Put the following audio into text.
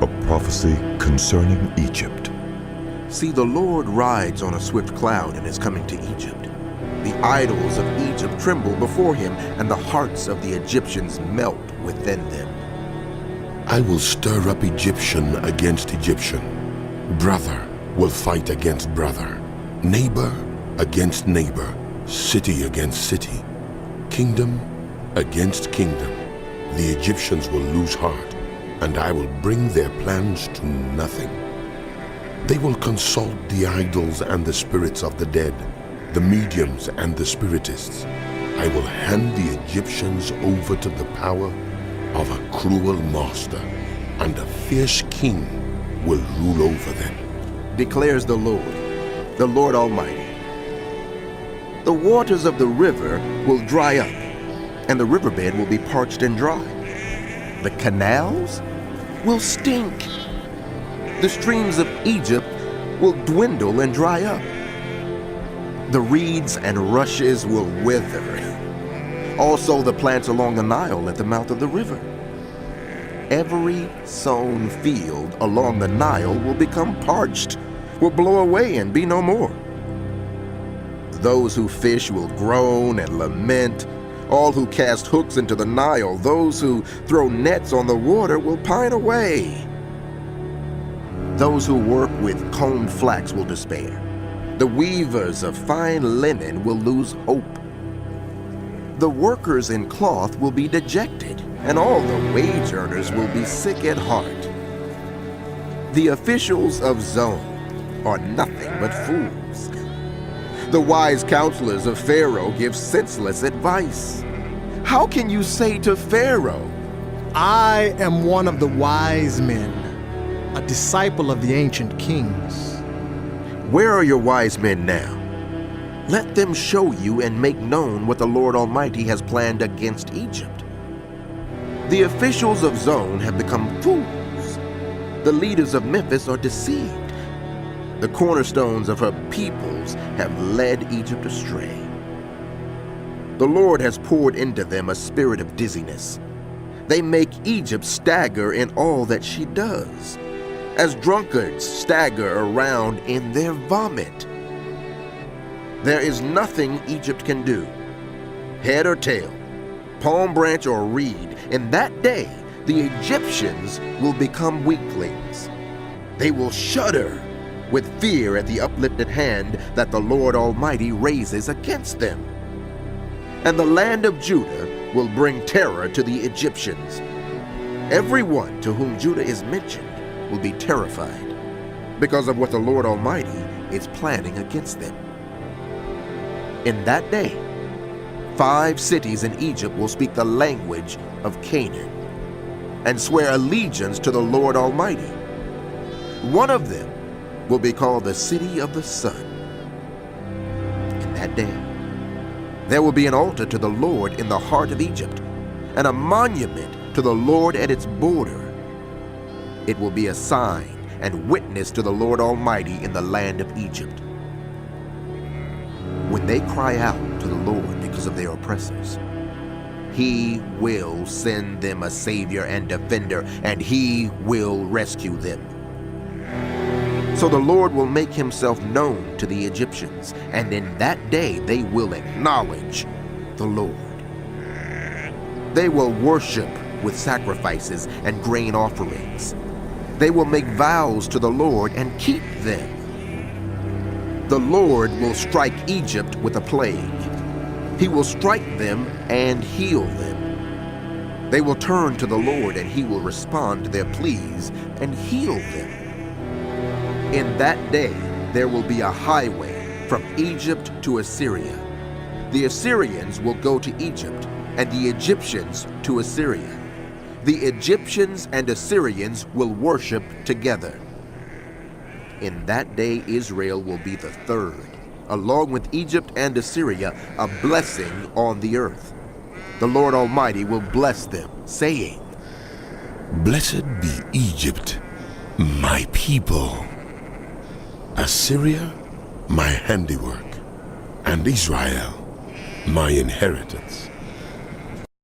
A prophecy concerning Egypt. See, the Lord rides on a swift cloud and is coming to Egypt. The idols of Egypt tremble before him, and the hearts of the Egyptians melt within them. I will stir up Egyptian against Egyptian. Brother will fight against brother. Neighbor against neighbor. City against city. Kingdom against kingdom. The Egyptians will lose heart, and I will bring their plans to nothing. They will consult the idols and the spirits of the dead, the mediums and the spiritists. I will hand the Egyptians over to the power of a cruel master, and a fierce king will rule over them. Declares the Lord Almighty. The waters of the river will dry up, and the riverbed will be parched and dry. The canals will stink. The streams of Egypt will dwindle and dry up. The reeds and rushes will wither. Also the plants along the Nile at the mouth of the river. Every sown field along the Nile will become parched, will blow away and be no more. Those who fish will groan and lament. All who cast hooks into the Nile, those who throw nets on the water will pine away. Those who work with combed flax will despair. The weavers of fine linen will lose hope. The workers in cloth will be dejected, and all the wage earners will be sick at heart. The officials of Zone are nothing but fools. The wise counselors of Pharaoh give senseless advice. How can you say to Pharaoh, I am one of the wise men, a disciple of the ancient kings? Where are your wise men now? Let them show you and make known what the Lord Almighty has planned against Egypt. The officials of Zone have become fools. The leaders of Memphis are deceived. The cornerstones of her peoples have led Egypt astray. The Lord has poured into them a spirit of dizziness. They make Egypt stagger in all that she does, as drunkards stagger around in their vomit. There is nothing Egypt can do, head or tail, palm branch or reed. In that day, the Egyptians will become weaklings. They will shudder with fear at the uplifted hand that the Lord Almighty raises against them. And the land of Judah will bring terror to the Egyptians. Everyone to whom Judah is mentioned will be terrified because of what the Lord Almighty is planning against them. In that day, 5 cities in Egypt will speak the language of Canaan and swear allegiance to the Lord Almighty. One of them will be called the City of the Sun. In that day, there will be an altar to the Lord in the heart of Egypt, and a monument to the Lord at its border. It will be a sign and witness to the Lord Almighty in the land of Egypt. When they cry out to the Lord because of their oppressors, He will send them a Savior and defender, and He will rescue them. So the Lord will make Himself known to the Egyptians, and in that day they will acknowledge the Lord. They will worship with sacrifices and grain offerings. They will make vows to the Lord and keep them. The Lord will strike Egypt with a plague. He will strike them and heal them. They will turn to the Lord, and He will respond to their pleas and heal them. In that day, there will be a highway from Egypt to Assyria. The Assyrians will go to Egypt, and the Egyptians to Assyria. The Egyptians and Assyrians will worship together. In that day, Israel will be the third, along with Egypt and Assyria, a blessing on the earth. The Lord Almighty will bless them, saying, Blessed be Egypt, my people. Assyria, my handiwork, and Israel, my inheritance.